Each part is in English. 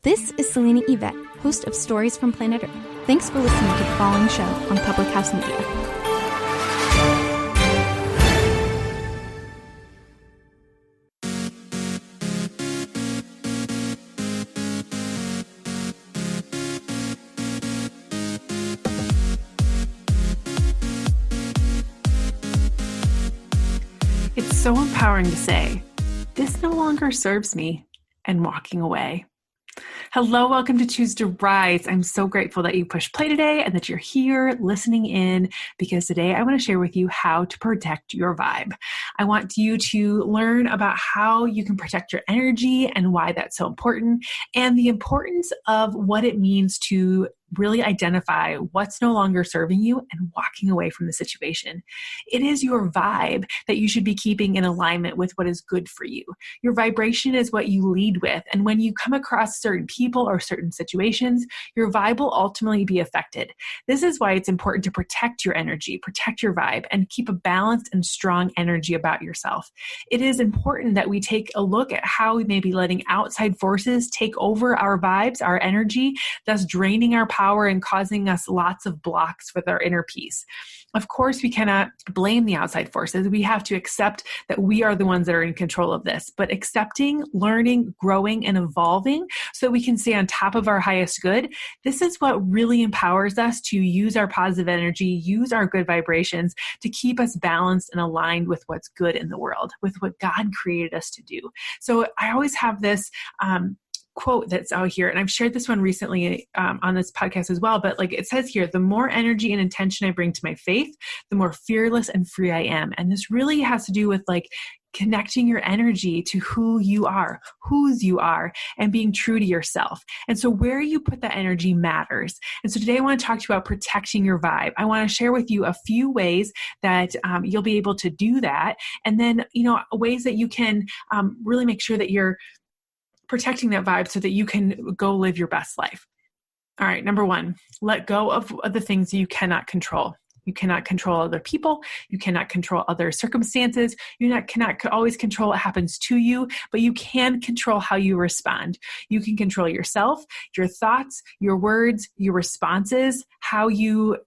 This is Selena Yvette, host of Stories from Planet Earth. Thanks for listening to the following show on Public House Media. It's so empowering to say, "This no longer serves me," and walking away. Hello, welcome to Choose to Rise. I'm so grateful that you pushed play today and that you're here listening in, because today I want to share with you how to protect your vibe. I want you to learn about how you can protect your energy and why that's so important, and the importance of what it means to really identify what's no longer serving you and walking away from the situation. It is your vibe that you should be keeping in alignment with what is good for you. Your vibration is what you lead with. And when you come across certain people or certain situations, your vibe will ultimately be affected. This is why it's important to protect your energy, protect your vibe, and keep a balanced and strong energy about yourself. It is important that we take a look at how we may be letting outside forces take over our vibes, our energy, thus draining our power and causing us lots of blocks with our inner peace. Of course, we cannot blame the outside forces. We have to accept that we are the ones that are in control of this. But accepting, learning, growing, and evolving so we can stay on top of our highest good, this is what really empowers us to use our positive energy, use our good vibrations to keep us balanced and aligned with what's good in the world, with what God created us to do. So I always have this quote that's out here, and I've shared this one recently on this podcast as well, but like it says here, the more energy and intention I bring to my faith, the more fearless and free I am. And this really has to do with like connecting your energy to who you are, whose you are, and being true to yourself. And so where you put that energy matters. And so today I want to talk to you about protecting your vibe. I want to share with you a few ways that you'll be able to do that. And then, ways that you can really make sure that you're protecting that vibe so that you can go live your best life. All right, number one, let go of the things you cannot control. You cannot control other people. You cannot control other circumstances. You cannot always control what happens to you, but you can control how you respond. You can control yourself, your thoughts, your words, your responses, how you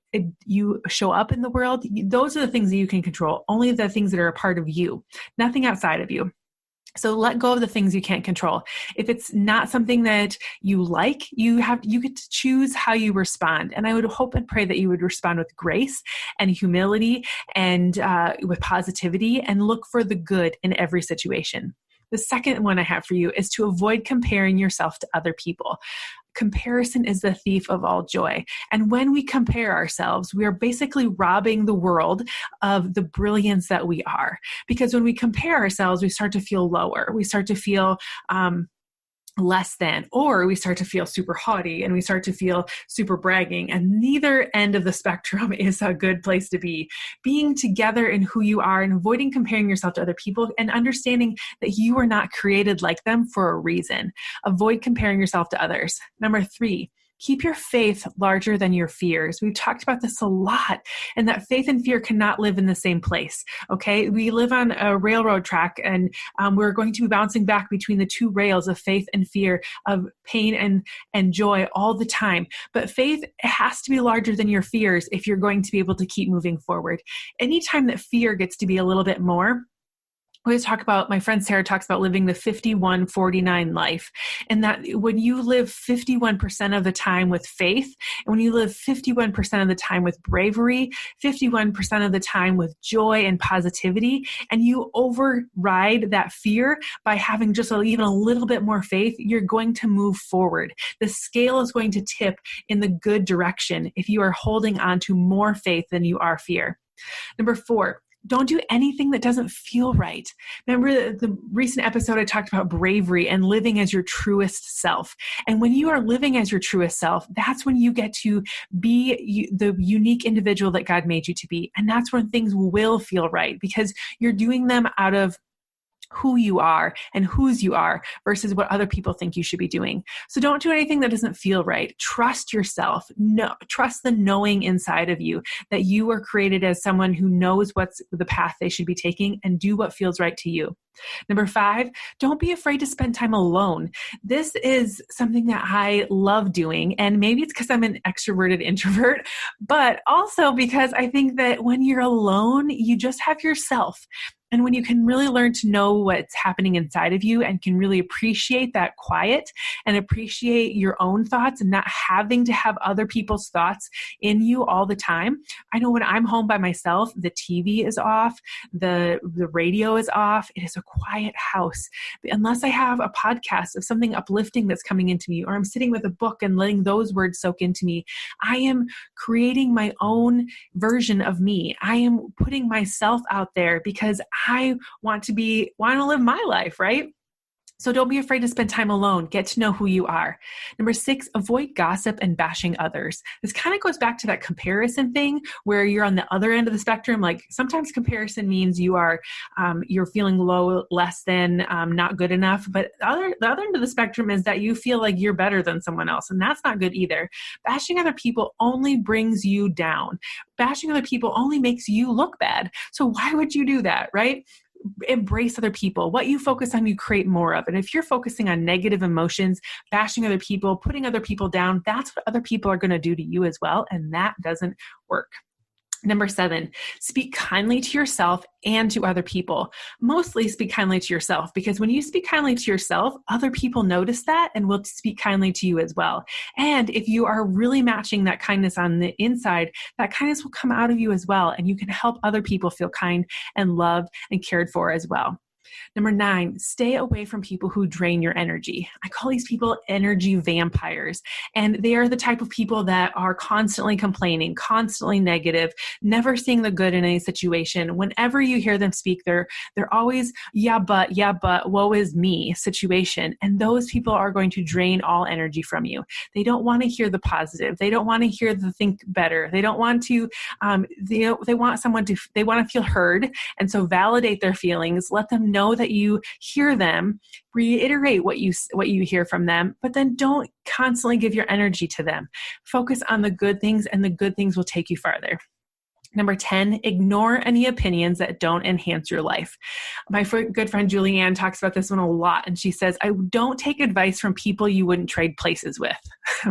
show up in the world. Those are the things that you can control. Only the things that are a part of you, nothing outside of you. So let go of the things you can't control. If it's not something that you like, you get to choose how you respond. And I would hope and pray that you would respond with grace and humility and with positivity, and look for the good in every situation. The second one I have for you is to avoid comparing yourself to other people. Comparison is the thief of all joy. And when we compare ourselves, we are basically robbing the world of the brilliance that we are. Because when we compare ourselves, we start to feel lower. We start to feel less than, or we start to feel super haughty and we start to feel super bragging. And neither end of the spectrum is a good place to be. Being together in who you are and avoiding comparing yourself to other people, and understanding that you are not created like them for a reason. Avoid comparing yourself to others. Number three, keep your faith larger than your fears. We've talked about this a lot, and that faith and fear cannot live in the same place, okay? We live on a railroad track, and we're going to be bouncing back between the two rails of faith and fear, of pain and joy all the time. But faith has to be larger than your fears if you're going to be able to keep moving forward. Anytime that fear gets to be a little bit more, my friend Sarah talks about living the 51-49 life. And that when you live 51% of the time with faith, and when you live 51% of the time with bravery, 51% of the time with joy and positivity, and you override that fear by having just even a little bit more faith, you're going to move forward. The scale is going to tip in the good direction if you are holding on to more faith than you are fear. Number four, don't do anything that doesn't feel right. Remember the recent episode I talked about bravery and living as your truest self. And when you are living as your truest self, that's when you get to be the unique individual that God made you to be. And that's when things will feel right, because you're doing them out of who you are and whose you are versus what other people think you should be doing. So don't do anything that doesn't feel right. Trust yourself. Trust the knowing inside of you that you were created as someone who knows what's the path they should be taking, and do what feels right to you. Number 5, don't be afraid to spend time alone. This is something that I love doing. And maybe it's because I'm an extroverted introvert, but also because I think that when you're alone, you just have yourself. And when you can really learn to know what's happening inside of you and can really appreciate that quiet and appreciate your own thoughts and not having to have other people's thoughts in you all the time. I know when I'm home by myself, the TV is off, the radio is off. It is a quiet house. Unless I have a podcast of something uplifting that's coming into me, or I'm sitting with a book and letting those words soak into me, I am creating my own version of me. I am putting myself out there because I want to live my life, right? So don't be afraid to spend time alone. Get to know who you are. Number 6, avoid gossip and bashing others. This kind of goes back to that comparison thing where you're on the other end of the spectrum. Like sometimes comparison means you're feeling low, less than, not good enough. But the other end of the spectrum is that you feel like you're better than someone else. And that's not good either. Bashing other people only brings you down. Bashing other people only makes you look bad. So why would you do that, right? Embrace other people. What you focus on, you create more of. And if you're focusing on negative emotions, bashing other people, putting other people down, that's what other people are going to do to you as well. And that doesn't work. Number 7, speak kindly to yourself and to other people. Mostly speak kindly to yourself, because when you speak kindly to yourself, other people notice that and will speak kindly to you as well. And if you are really matching that kindness on the inside, that kindness will come out of you as well. And you can help other people feel kind and loved and cared for as well. Number 9, stay away from people who drain your energy. I call these people energy vampires. And they are the type of people that are constantly complaining, constantly negative, never seeing the good in any situation. Whenever you hear them speak, they're always, yeah, but, woe is me situation. And those people are going to drain all energy from you. They don't want to hear the positive. They don't want to hear the think better. They don't want to, they want to feel heard. And so validate their feelings, let them know that you hear them, reiterate what you hear from them, but then don't constantly give your energy to them. Focus on the good things, and the good things will take you farther. Number 10, ignore any opinions that don't enhance your life. My good friend Julianne talks about this one a lot, and she says, I don't take advice from people you wouldn't trade places with,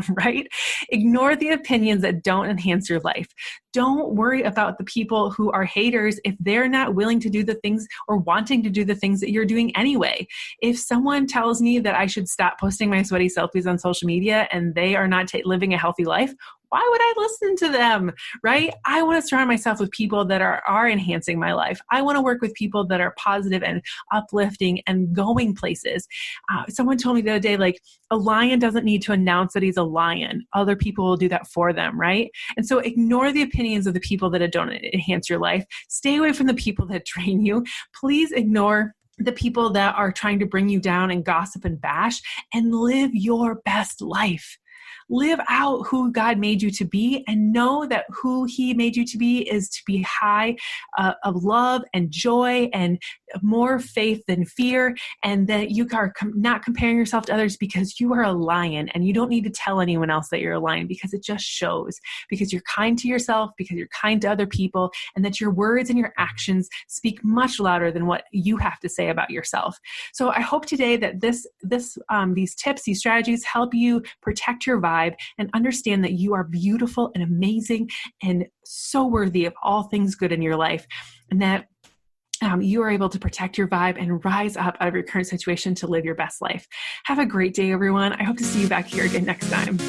right? Ignore the opinions that don't enhance your life. Don't worry about the people who are haters if they're not willing to do the things or wanting to do the things that you're doing anyway. If someone tells me that I should stop posting my sweaty selfies on social media and they are not living a healthy life, why would I listen to them, right? I want to surround myself with people that are enhancing my life. I want to work with people that are positive and uplifting and going places. Someone told me the other day, like, a lion doesn't need to announce that he's a lion. Other people will do that for them, right? And so ignore the opinions of the people that don't enhance your life. Stay away from the people that drain you. Please ignore the people that are trying to bring you down and gossip and bash, and live your best life. Live out who God made you to be, and know that who He made you to be is to be high of love and joy and more faith than fear, and that you are not comparing yourself to others because you are a lion, and you don't need to tell anyone else that you're a lion, because it just shows, because you're kind to yourself, because you're kind to other people, and that your words and your actions speak much louder than what you have to say about yourself. So I hope today that these tips, these strategies help you protect your vibe and understand that you are beautiful and amazing and so worthy of all things good in your life, and that you are able to protect your vibe and rise up out of your current situation to live your best life. Have a great day, everyone. I hope to see you back here again next time.